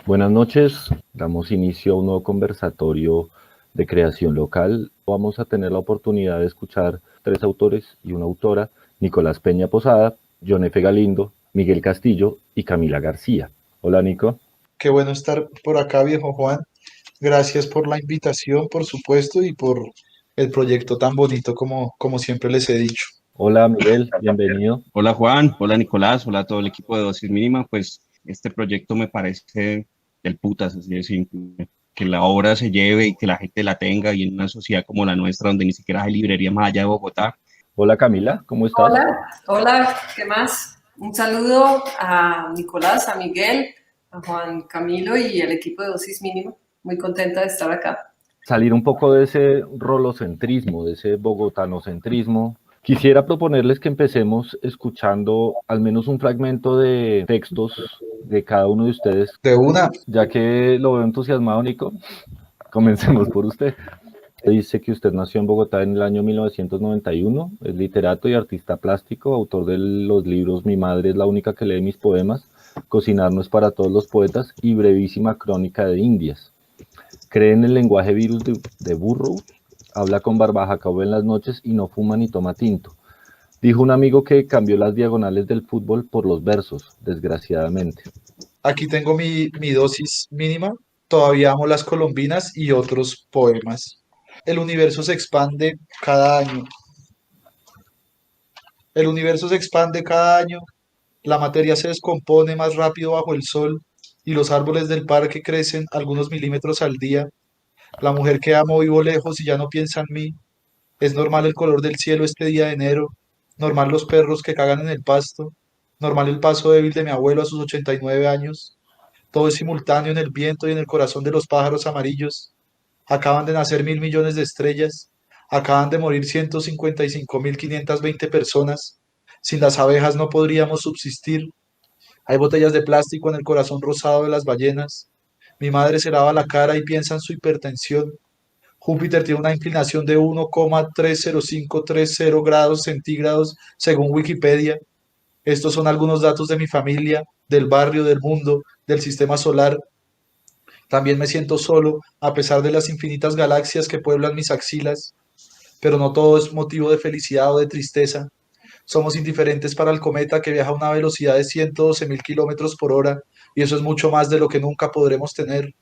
Buenas noches, damos inicio a un nuevo conversatorio de creación local. Vamos a tener la oportunidad de escuchar tres autores y una autora: Nicolás Peña Posada, John F. Galindo, Miguel Castillo y Camila García. Hola, Nico. Qué bueno estar por acá, viejo Juan. Gracias por la invitación, por supuesto, y por el proyecto tan bonito como siempre les he dicho. Hola, Miguel, bienvenido. Hola Juan, hola Nicolás, hola a todo el equipo de Dosis Mínima. Pues este proyecto me parece del putas, así de simple. Que la obra se lleve y que la gente la tenga, y en una sociedad como la nuestra, donde ni siquiera hay librería más allá de Bogotá. Hola, Camila, ¿cómo estás? Hola, hola, ¿qué más? Un saludo a Nicolás, a Miguel, a Juan Camilo y el equipo de Dosis Mínima. Muy contenta de estar acá. Salir un poco de ese rolocentrismo, de ese bogotanocentrismo. Quisiera proponerles que empecemos escuchando al menos un fragmento de textos de cada uno de ustedes, De una, ya que lo veo entusiasmado, Nico. Comencemos por usted. Dice que usted nació en Bogotá en el año 1991, es literato y artista plástico, autor de los libros Mi madre es la única que lee mis poemas, Cocinar no es para todos los poetas y Brevísima crónica de Indias. Cree en el lenguaje virus de Burrow, habla con Barbajacao en las noches y no fuma ni toma tinto. Dijo un amigo que cambió las diagonales del fútbol por los versos, desgraciadamente. aquí tengo mi dosis mínima. Todavía amo las colombinas y otros poemas. El universo se expande cada año. El universo se expande cada año. La materia se descompone más rápido bajo el sol y los árboles del parque crecen algunos milímetros al día. La mujer que amo vivo lejos y ya no piensa en mí. Es normal el color del cielo este día de enero, normal los perros que cagan en el pasto, normal el paso débil de mi abuelo a sus 89 años. Todo es simultáneo en el viento y en el corazón de los pájaros amarillos. Acaban de nacer 1.000 millones de estrellas, acaban de morir 155.520 personas. Sin las abejas no podríamos subsistir. Hay botellas de plástico en el corazón rosado de las ballenas. Mi madre se lava la cara y piensa en su hipertensión. Júpiter tiene una inclinación de 1,30530 grados centígrados según Wikipedia. Estos son algunos datos de mi familia, del barrio, del mundo, del sistema solar. También me siento solo, a pesar de las infinitas galaxias que pueblan mis axilas, pero no todo es motivo de felicidad o de tristeza. Somos indiferentes para el cometa que viaja a una velocidad de 112.000 kilómetros por hora, y eso es mucho más de lo que nunca podremos tener.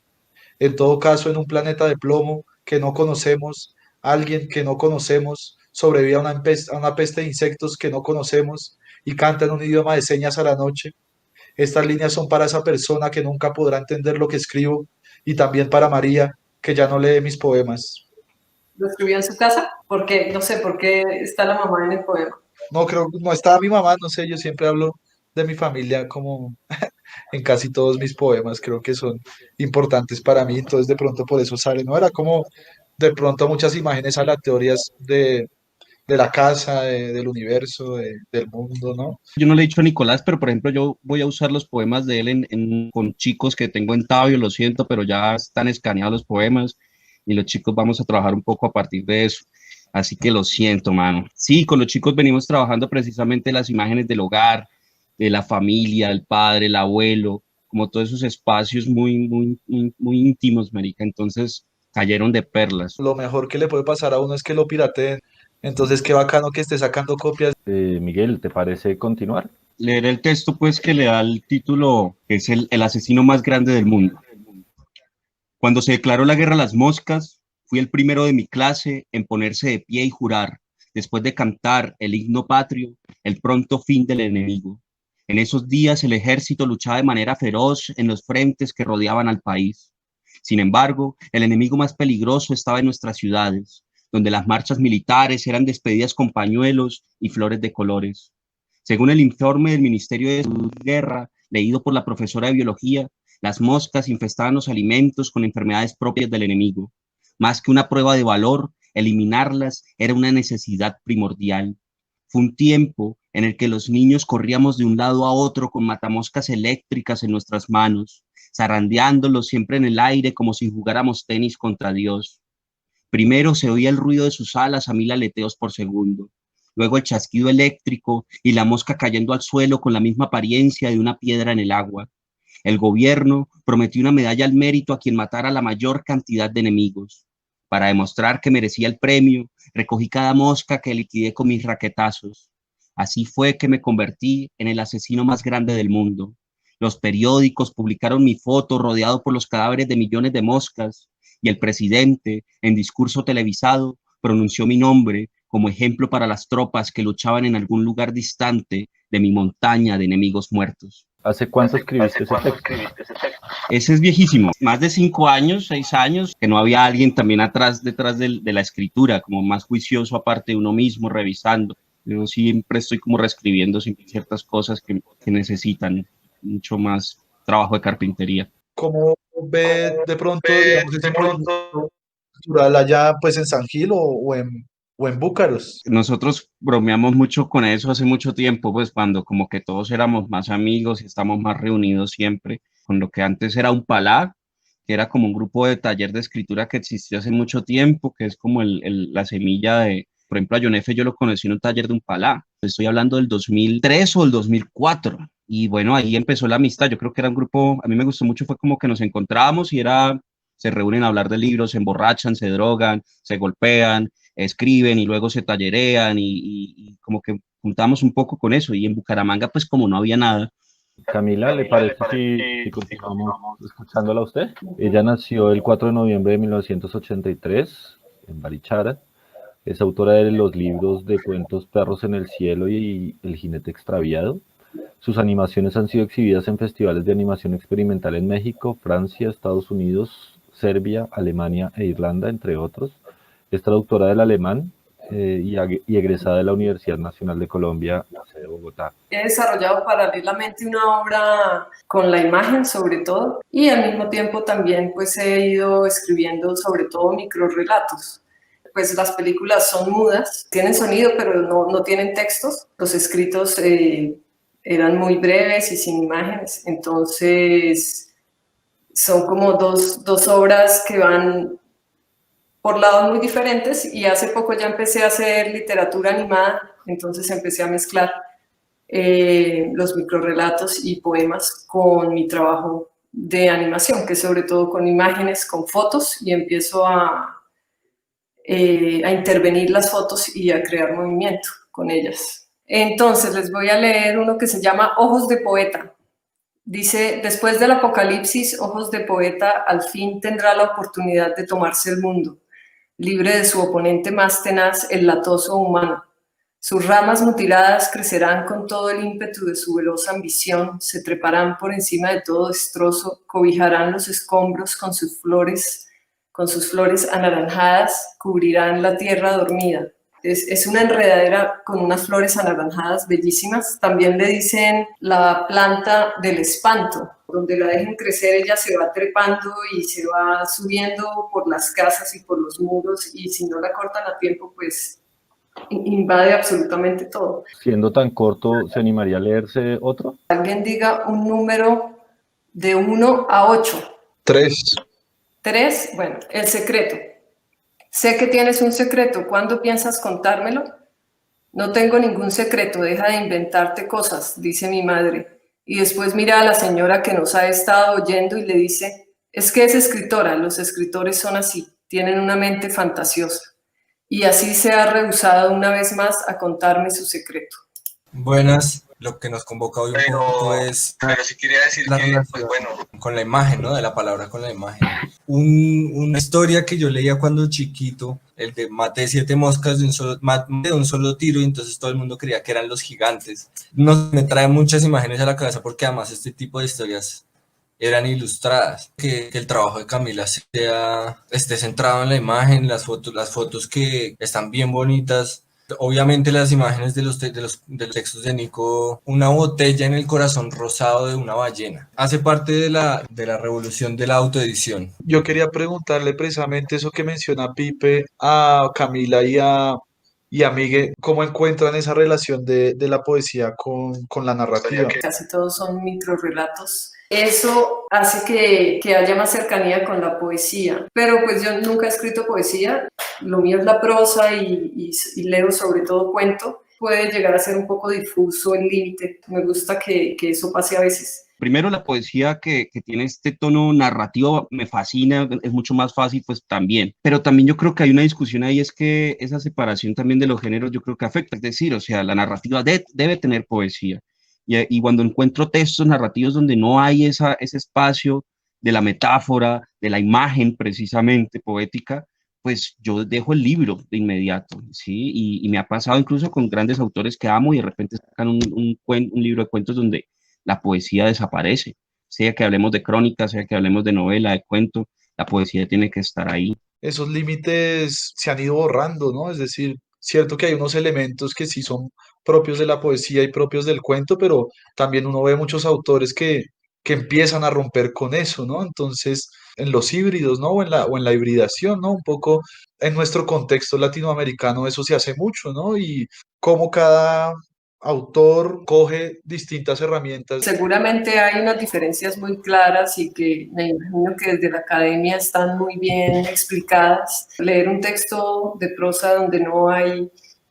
En todo caso, en un planeta de plomo que no conocemos, alguien que no conocemos sobrevive a una peste de insectos que no conocemos y canta en un idioma de señas a la noche. Estas líneas son para esa persona que nunca podrá entender lo que escribo y también para María, que ya no lee mis poemas. ¿Lo escribió en su casa? Porque no sé por qué está la mamá en el poema. No creo, no estaba mi mamá, no sé, yo siempre hablo de mi familia como en casi todos mis poemas, creo que son importantes para mí, entonces de pronto por eso sale, ¿no? Era como de pronto muchas imágenes aleatorias de la casa, del universo, del mundo, ¿no? Yo no le he dicho a Nicolás, pero por ejemplo yo voy a usar los poemas de él con chicos que tengo en Tabio, lo siento, pero ya están escaneados los poemas y los chicos vamos a trabajar un poco a partir de eso. Así que lo siento, mano. Sí, con los chicos venimos trabajando precisamente las imágenes del hogar, de la familia, del padre, el abuelo, como todos esos espacios muy íntimos, marica. Entonces cayeron de perlas. Lo mejor que le puede pasar a uno es que lo pirateen, entonces qué bacano que esté sacando copias. Miguel, ¿te parece continuar? Leer el texto, pues, que le da el título, que es el asesino más grande del mundo. Cuando se declaró la guerra a las moscas, fui el primero de mi clase en ponerse de pie y jurar, después de cantar el himno patrio, el pronto fin del enemigo. En esos días el ejército luchaba de manera feroz en los frentes que rodeaban al país. Sin embargo, el enemigo más peligroso estaba en nuestras ciudades, donde las marchas militares eran despedidas con pañuelos y flores de colores. Según el informe del Ministerio de Guerra, leído por la profesora de biología, las moscas infestaban los alimentos con enfermedades propias del enemigo. Más que una prueba de valor, eliminarlas era una necesidad primordial. Fue un tiempo en el que los niños corríamos de un lado a otro con matamoscas eléctricas en nuestras manos, zarandeándolos siempre en el aire como si jugáramos tenis contra Dios. Primero se oía el ruido de sus alas a 1000 aleteos por segundo, luego el chasquido eléctrico y la mosca cayendo al suelo con la misma apariencia de una piedra en el agua. El gobierno prometió una medalla al mérito a quien matara la mayor cantidad de enemigos. Para demostrar que merecía el premio, recogí cada mosca que liquidé con mis raquetazos. Así fue que me convertí en el asesino más grande del mundo. Los periódicos publicaron mi foto rodeado por los cadáveres de millones de moscas y el presidente, en discurso televisado, pronunció mi nombre como ejemplo para las tropas que luchaban en algún lugar distante de mi montaña de enemigos muertos. ¿Hace cuánto escribiste ese texto? Ese es viejísimo, más de 5 años, 6 años, que no había alguien también detrás de la escritura, como más juicioso aparte de uno mismo, revisando. Yo siempre estoy como reescribiendo ciertas cosas que necesitan mucho más trabajo de carpintería. ¿Cómo ve de pronto, digamos, ese movimiento cultural allá pues en San Gil o en Búcaros? Nosotros bromeamos mucho con eso hace mucho tiempo, pues cuando como que todos éramos más amigos y estamos más reunidos siempre, con lo que antes era un palá, que era como un grupo de taller de escritura que existió hace mucho tiempo, que es como la semilla de, por ejemplo, a John F. yo lo conocí en un taller de un palá. Estoy hablando del 2003 o el 2004. Y bueno, ahí empezó la amistad. Yo creo que era un grupo, a mí me gustó mucho, fue como que nos encontrábamos y se reúnen a hablar de libros, se emborrachan, se drogan, se golpean, escriben y luego se tallerean y como que juntamos un poco con eso. Y en Bucaramanga, pues como no había nada. Camila, ¿le parece si continuamos escuchándola a usted? Ella nació el 4 de noviembre de 1983 en Barichara. Es autora de los libros de cuentos Perros en el cielo y El jinete extraviado. Sus animaciones han sido exhibidas en festivales de animación experimental en México, Francia, Estados Unidos, Serbia, Alemania e Irlanda, entre otros. Es traductora del alemán y egresada de la Universidad Nacional de Colombia, sede Bogotá. He desarrollado paralelamente una obra con la imagen sobre todo y al mismo tiempo también pues he ido escribiendo sobre todo microrrelatos. Pues las películas son mudas, tienen sonido pero no tienen textos. Los escritos eran muy breves y sin imágenes, entonces son como dos obras que van por lados muy diferentes y hace poco ya empecé a hacer literatura animada, entonces empecé a mezclar los microrrelatos y poemas con mi trabajo de animación, que es sobre todo con imágenes, con fotos, y empiezo a intervenir las fotos y a crear movimiento con ellas. Entonces les voy a leer uno que se llama Ojos de Poeta. Dice, después del apocalipsis, Ojos de Poeta al fin tendrá la oportunidad de tomarse el mundo, libre de su oponente más tenaz, el latoso humano. Sus ramas mutiladas crecerán con todo el ímpetu de su veloz ambición, se treparán por encima de todo destrozo, cobijarán los escombros con sus flores anaranjadas, cubrirán la tierra dormida. Es una enredadera con unas flores anaranjadas bellísimas. También le dicen la planta del espanto. Donde la dejen crecer, ella se va trepando y se va subiendo por las casas y por los muros, y si no la cortan a tiempo, pues invade absolutamente todo. Siendo tan corto, ¿se animaría a leerse otro? Alguien diga un número de 1 a 8. 3. 3, bueno, el secreto. Sé que tienes un secreto, ¿cuándo piensas contármelo? No tengo ningún secreto, deja de inventarte cosas, dice mi madre. Y después mira a la señora que nos ha estado oyendo y le dice, es que es escritora, los escritores son así, tienen una mente fantasiosa. Y así se ha rehusado una vez más a contarme su secreto. Buenas, lo que nos convoca hoy un poco es pero sí quería decir la que, relación pues bueno, con la imagen, ¿no? De la palabra con la imagen. Una historia que yo leía cuando chiquito, el de maté 7 moscas de un solo tiro, y entonces todo el mundo creía que eran los gigantes. Me trae muchas imágenes a la cabeza porque además este tipo de historias eran ilustradas. Que el trabajo de Camila esté centrado en la imagen, las fotos que están bien bonitas. Obviamente las imágenes de los textos de Nico, una botella en el corazón rosado de una ballena, hace parte de la revolución de la autoedición. Yo quería preguntarle precisamente eso que menciona Pipe a Camila y a Migue, ¿cómo encuentran esa relación de la poesía con la narrativa? Casi todos son microrrelatos. Eso hace que haya más cercanía con la poesía. Pero pues yo nunca he escrito poesía, lo mío es la prosa y leo sobre todo cuento. Puede llegar a ser un poco difuso el límite, me gusta que eso pase a veces. Primero, la poesía que tiene este tono narrativo me fascina, es mucho más fácil, pues también. Pero también yo creo que hay una discusión ahí, es que esa separación también de los géneros yo creo que afecta. Es decir, o sea, la narrativa debe tener poesía. Y cuando encuentro textos narrativos donde no hay ese espacio de la metáfora, de la imagen precisamente poética, pues yo dejo el libro de inmediato, ¿sí? Y me ha pasado incluso con grandes autores que amo y de repente sacan un libro de cuentos donde la poesía desaparece. Sea que hablemos de crónica, sea que hablemos de novela, de cuento, la poesía tiene que estar ahí. Esos límites se han ido borrando, ¿no? Es decir, cierto que hay unos elementos que sí son propios de la poesía y propios del cuento, pero también uno ve muchos autores que empiezan a romper con eso, ¿no? Entonces, en los híbridos, ¿no? O en la hibridación, ¿no? Un poco en nuestro contexto latinoamericano eso se hace mucho, ¿no? Y cómo cada autor coge distintas herramientas. Seguramente hay unas diferencias muy claras y que me imagino que desde la academia están muy bien explicadas. Leer un texto de prosa donde no hay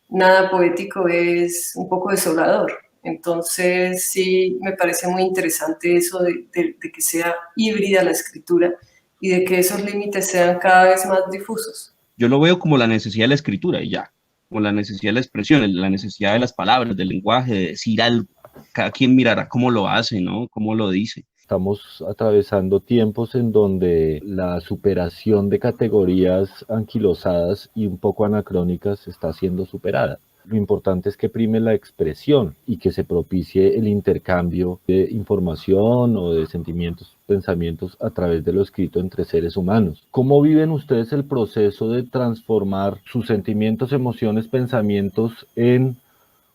nada poético es un poco desolador. Entonces sí me parece muy interesante eso de que sea híbrida la escritura y de que esos límites sean cada vez más difusos. Yo lo veo como la necesidad de la escritura y ya, como la necesidad de la expresión, la necesidad de las palabras, del lenguaje, de decir algo. Cada quien mirará cómo lo hace, ¿no? Cómo lo dice. Estamos atravesando tiempos en donde la superación de categorías anquilosadas y un poco anacrónicas está siendo superada. Lo importante es que prime la expresión y que se propicie el intercambio de información o de sentimientos, pensamientos a través de lo escrito entre seres humanos. ¿Cómo viven ustedes el proceso de transformar sus sentimientos, emociones, pensamientos en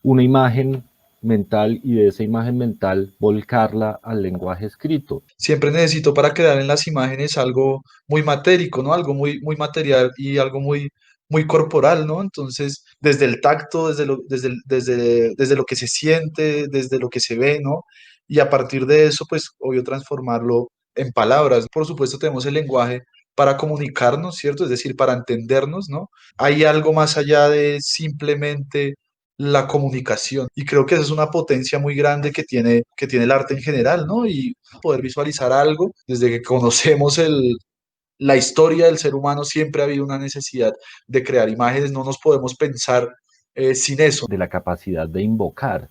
una imagen mental y de esa imagen mental volcarla al lenguaje escrito? Siempre necesito para quedar en las imágenes algo muy matérico, ¿no? Algo muy material y algo muy corporal, ¿no? Entonces, desde el tacto, desde lo que se siente, desde lo que se ve, ¿no? Y a partir de eso, pues, obvio, transformarlo en palabras. Por supuesto, tenemos el lenguaje para comunicarnos, ¿cierto? Es decir, para entendernos, ¿no? Hay algo más allá de simplemente la comunicación. Y creo que esa es una potencia muy grande que tiene el arte en general, ¿no? Y poder visualizar algo, desde que conocemos la historia del ser humano, siempre ha habido una necesidad de crear imágenes, no nos podemos pensar sin eso. De la capacidad de invocar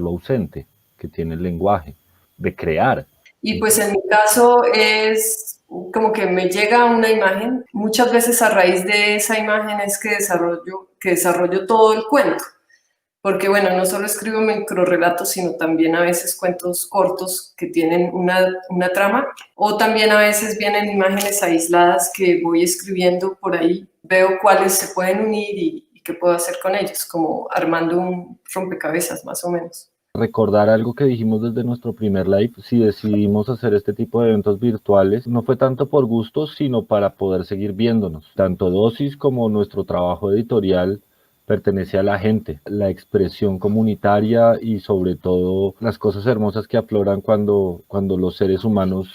lo ausente que tiene el lenguaje, de crear. Y pues en mi caso es como que me llega una imagen, muchas veces a raíz de esa imagen es que desarrollo todo el cuento. Porque bueno, no solo escribo microrrelatos, sino también a veces cuentos cortos que tienen una trama, o también a veces vienen imágenes aisladas que voy escribiendo por ahí, veo cuáles se pueden unir y qué puedo hacer con ellos, como armando un rompecabezas más o menos. Recordar algo que dijimos desde nuestro primer live: si decidimos hacer este tipo de eventos virtuales, no fue tanto por gusto, sino para poder seguir viéndonos. Tanto Dosis como nuestro trabajo editorial pertenece a la gente, la expresión comunitaria y sobre todo las cosas hermosas que afloran cuando los seres humanos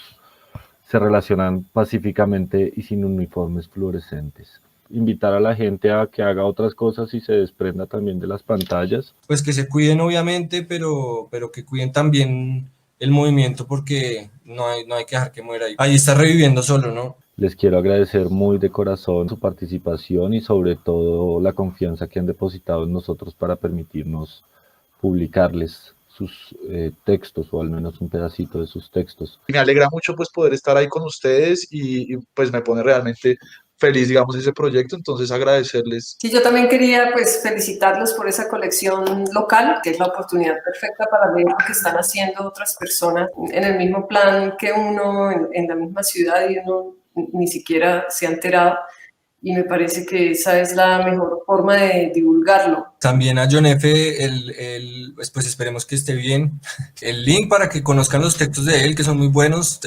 se relacionan pacíficamente y sin uniformes fluorescentes. Invitar a la gente a que haga otras cosas y se desprenda también de las pantallas. Pues que se cuiden obviamente, pero que cuiden también el movimiento porque no hay que dejar que muera ahí. Ahí está reviviendo solo, ¿no? Les quiero agradecer muy de corazón su participación y sobre todo la confianza que han depositado en nosotros para permitirnos publicarles sus textos, o al menos un pedacito de sus textos. Me alegra mucho pues poder estar ahí con ustedes pues me pone realmente feliz, digamos, ese proyecto, entonces agradecerles. Sí, yo también quería pues felicitarlos por esa colección local, que es la oportunidad perfecta para ver lo que están haciendo otras personas en el mismo plan que uno, en la misma ciudad, y uno ni siquiera se ha enterado. Y me parece que esa es la mejor forma de divulgarlo. También a John F., pues esperemos que esté bien. El link para que conozcan los textos de él, que son muy buenos.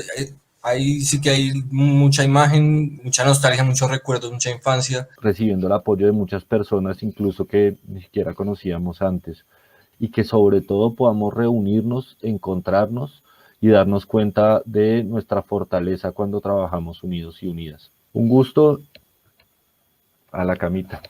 Ahí sí que hay mucha imagen, mucha nostalgia, muchos recuerdos, mucha infancia. Recibiendo el apoyo de muchas personas, incluso que ni siquiera conocíamos antes. Y que sobre todo podamos reunirnos, encontrarnos y darnos cuenta de nuestra fortaleza cuando trabajamos unidos y unidas. Un gusto. A la camita.